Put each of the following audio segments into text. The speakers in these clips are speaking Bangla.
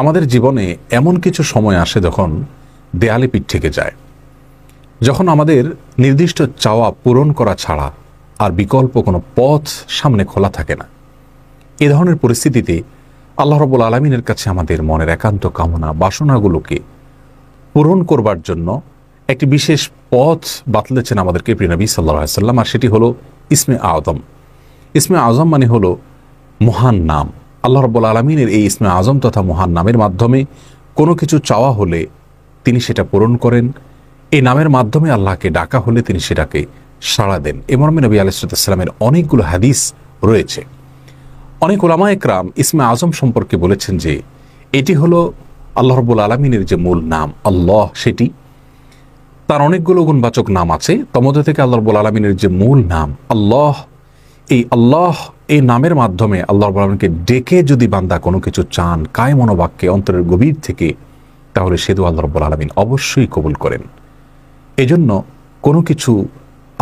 আমাদের জীবনে এমন কিছু সময় আসে যখন দেয়ালে পিঠ থেকে যায়, যখন আমাদের নির্দিষ্ট চাওয়া পূরণ করা ছাড়া আর বিকল্প কোনো পথ সামনে খোলা থাকে না। এ ধরনের পরিস্থিতিতে আল্লাহ রাব্বুল আলামিনের কাছে আমাদের মনের একান্ত কামনা বাসনাগুলোকে পূরণ করবার জন্য একটি বিশেষ পথ বাতলেছেন আমাদেরকে প্রিয় নবী সাল্লাল্লাহু আলাইহি ওয়াসাল্লাম, আর সেটি হলো ইসমে আযম। ইসমে আযম মানে হলো মহান নাম। আল্লাহ রাব্বুল আলামিনের এই ইসমে আযম তথা মহান নামের মাধ্যমে কোনো কিছু চাওয়া হলে তিনি সেটা পূরণ করেন। এই নামের মাধ্যমে আল্লাহকে ডাকা হলে তিনি সেটাকে সাড়া দেন। এ মর্মে নবী আলাইহিস সালামের অনেকগুলো হাদিস রয়েছে। অনেক উলামায়ে কেরাম ইসমে আযম সম্পর্কে বলেছেন যে এটি হলো আল্লাহ রাব্বুল আলামিনের যে মূল নাম আল্লাহ, সেটি তার অনেকগুলো গুণবাচক নাম আছে। তমধ্যে থেকে আল্লাহ রাব্বুল আলামিনের যে মূল নাম আল্লাহ, এই নামের মাধ্যমে আল্লাহ রাব্বুল আলামিনকে ডেকে যদি বান্দা কোনো কিছু চান কায় মনোবাক্যে অন্তরের গভীর থেকে, তাহলে সে দোয়া আল্লাহ রাব্বুল আলামিন অবশ্যই কবুল করেন। এজন্য কোনো কিছু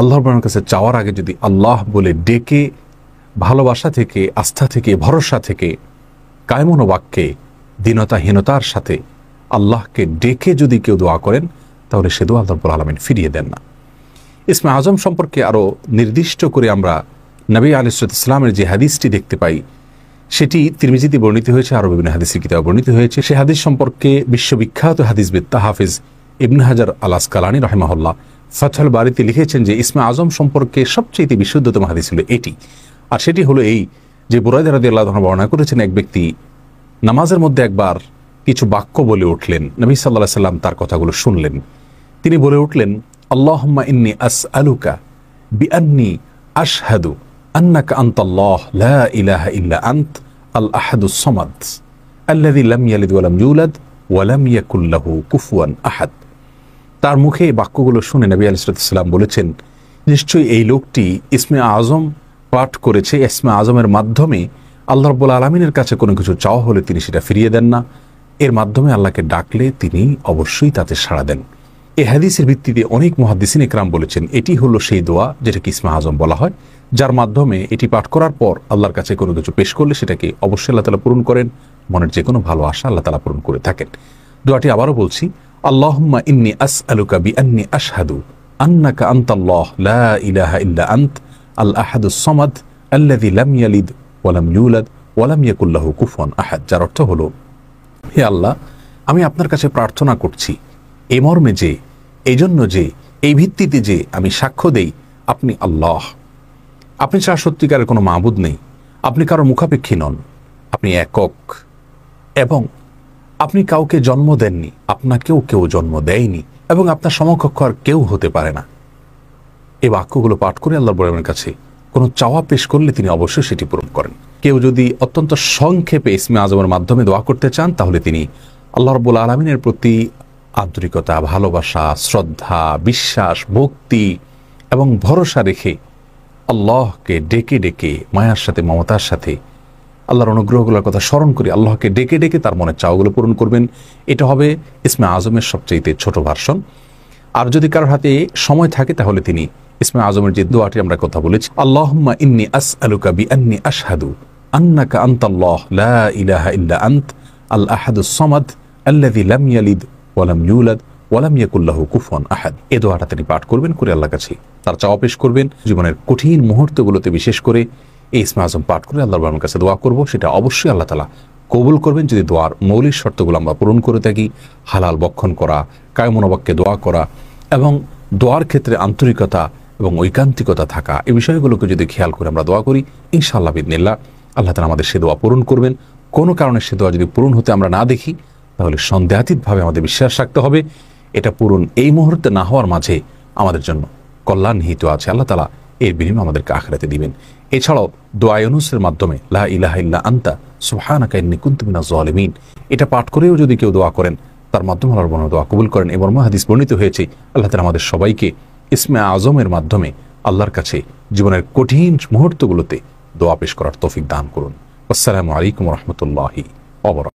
আল্লাহ রাব্বুল আলামিনের কাছে চাওয়ার আগে যদি আল্লাহ বলে ডেকে ভালোবাসা থেকে, আস্থা থেকে, ভরসা থেকে, কায় মনোবাক্যে দীনতাহীনতার সাথে আল্লাহকে ডেকে যদি কেউ দোয়া করেন, তাহলে সে দোয়া আল্লাহ রাব্বুল আলামিন ফিরিয়ে দেন না। ইসমে আযম সম্পর্কে আরও নির্দিষ্ট করে আমরা নবী আলাইহিস সালামের যে হাদিসটি দেখতে পাই, সেটি তিরমিজিতে বর্ণিত হয়েছে, আরও বিভিন্ন হাদিসের কিতাবে বর্ণিত হয়েছে। সে হাদিস সম্পর্কে বিশ্ববিখ্যাত হাদিসবিদ হাফিজ ইবনে হাজার আল আসকালানী রাহিমাহুল্লাহ ফাথুল বারীতে লিখেছেন যে ইসমে আযম সম্পর্কে সবচেয়ে বিশুদ্ধতম হাদিস হলো এটি। আর সেটি হলো এই যে বুরায়দা রাদিয়াল্লাহু আনহু বর্ণনা করেছেন, এক ব্যক্তি নামাজের মধ্যে একবার কিছু বাক্য বলে উঠলেন। নবী সাল্লাল্লাহু আলাইহি সাল্লাম তার কথাগুলো শুনলেন। তিনি বলে উঠলেন, আল্লাহুম্মা ইন্নী আসআলুকা বিআন্নী আশহাদু আন্নাকা আনতাল্লাহ লা ইলাহা ইল্লা আনত আল আহাদুস সামাদ আল্লাযী লাম ইয়ালিদ ওয়া লাম ইউলাদ ওয়া লাম ইয়াকুল লাহু কুফুয়ান আহাদ। তার মুখে এই বাক্যগুলো শুনে নবী আলাইহিস সালাম বলেছেন, নিশ্চয়ই এই লোকটি ইসমে আযম পাঠ করেছে। ইসমে আযমের মাধ্যমে আল্লাহ রাব্বুল আলামিনের কাছে কোনো কিছু চাওয়া হলে তিনি সেটা ফিরিয়ে দেন না। এর মাধ্যমে আল্লাহকে ডাকলে তিনি অবশ্যই তাতে সাড়া দেন। এই হাদিসের ভিত্তিতে অনেক মুহাদ্দিসিন ইকরাম বলেছেন এটি হলো সেই দোয়া যেটাকে ইসমে আযম বলা হয়, যার মাধ্যমে এটি পাঠ করার পর আল্লাহর কাছে কোনো কিছু পেশ করলে সেটাকে অবশ্যই আল্লাহ তাআলা পূরণ করেন। মনের যে কোনো ভালো আশা আল্লাহ তাআলা পূরণ করে থাকেন। দোয়াটি আবারও বলছি, আল্লাহুম্মা ইন্নী আসআলুকা বিআন্নী আশহাদু আন্নাকা আনতাল্লাহ লা ইলাহা ইল্লা আনত আল আহাদুস সামাদ আল্লাযী লাম ইয়ালিদ ওয়া লাম ইউলাদ ওয়া লাম ইয়াকুল লাহু কুফুয়ান আহাদ। যার অর্থ হলো, হে আল্লাহ, আমি আপনার কাছে প্রার্থনা করছি এই মর্মে যে, এই জন্য যে, এই ভিত্তিতে যে আমি সাক্ষ্য দেই আপনি আল্লাহ, আপনি ছাড়া সত্যিকারের কোনো মাবুদ নেই, আপনি কারো মুখাপেক্ষী নন, আপনি একক, এবং আপনি কাউকে জন্ম দেননি, আপনাকেও কেউ জন্ম দেয়নি, এবং আপনার সমকক্ষ আর কেউ হতে পারে না। এই বাক্যগুলো পাঠ করে আল্লাহ রাব্বুল আলামিনের কাছে কোনো চাওয়া পেশ করলে তিনি অবশ্যই সেটি পূরণ করেন। কেউ যদি অত্যন্ত সংক্ষেপে ইসমে আযমের মাধ্যমে দোয়া করতে চান, তাহলে তিনি আল্লাহ রাব্বুল আলামিনের প্রতি আন্তরিকতা, ভালোবাসা, শ্রদ্ধা, বিশ্বাস, ভক্তি এবং ভরসা রেখে আল্লাহকে ডেকে ডেকে মায়ার সাথে, মমতার সাথে আল্লাহর অনুগ্রহগুলোর কথা স্মরণ করে আল্লাহকে ডেকে ডেকে তার মনের চাওয়াগুলো পূরণ করবেন। এটা হবে ইসমে আযমের সবচেয়ে ছোট ভার্সন। আর যদি কারোর হাতে সময় থাকে, তাহলে তিনি ইসমে আযমের যে দোয়াটি আমরা কথা বলেছি, আল্লাহুম্মা ইন্নী আসআলুকা বিআন্নী আশহাদু আন্নাকা আনতাল্লাহ লা ইলাহা ইল্লা আনত আল আহাদুস সামাদ আল্লাযী লাম ইয়ালিদ ওয়া লাম ইউলাদ ওয়া লাম ইয়াকুল লাহু কুফুয়ান আহাদ। এই দোয়াটা তিনি পাঠ করবেন, করে আল্লাহর কাছে তার চাওয়া পেশ করবেন। জীবনের কঠিন মুহূর্তগুলোতে বিশেষ করে এই ইসমে আযম পাঠ করে আল্লাহর রাব্বুল কাছে দোয়া করব, সেটা অবশ্যই আল্লাহ তাআলা কবুল করবেন যদি দোয়ার মৌলিক শর্তগুলো আমরা পূরণ করে থাকি। হালাল বক্ষণ করা, কায় মনোবাক্যে দোয়া করা এবং দোয়ার ক্ষেত্রে আন্তরিকতা এবং ঐকান্তিকতা থাকা, এই বিষয়গুলোকে যদি খেয়াল করে আমরা দোয়া করি, ইনশাআল্লাহ বিইذনিল্লাহ আল্লাহ তাআলা আমাদের সে দোয়া পূরণ করবেন। কোনো কারণে সে দোয়া যদি পূরণ হতে আমরা না দেখি, তাহলে সন্দেহাতীতভাবে আমাদের বিশ্বাস রাখতে হবে এটা পূরণ এই মুহূর্তে না হওয়ার মাঝে আমাদের জন্য কল্যাণ নিহিত আছে। আল্লাহ তাআলা এর বিনিময়ে আমাদেরকে আখিরাতে দিবেন। এছাড়াও দোয়া ইউনূসের মাধ্যমে লা ইলাহা ইল্লা আনতা সুবহানাকা ইন্নী কুনতু মিনাজ জালিমিন, এটা পাঠ করেও যদি কেউ দোয়া করেন, তার মাধ্যমে আল্লাহর বর্ণনা দোয়া কবুল করেন। এবং হাদিস বর্ণিত হয়েছে, আল্লাহ তাআলা আমাদের সবাইকে ইসমে আযমের মাধ্যমে আল্লাহর কাছে জীবনের কঠিন মুহূর্তগুলোতে দোয়া পেশ করার তৌফিক দান করুন। আসসালামু আলাইকুম ওয়া রাহমাতুল্লাহি ওয়া বারাকাতুহু।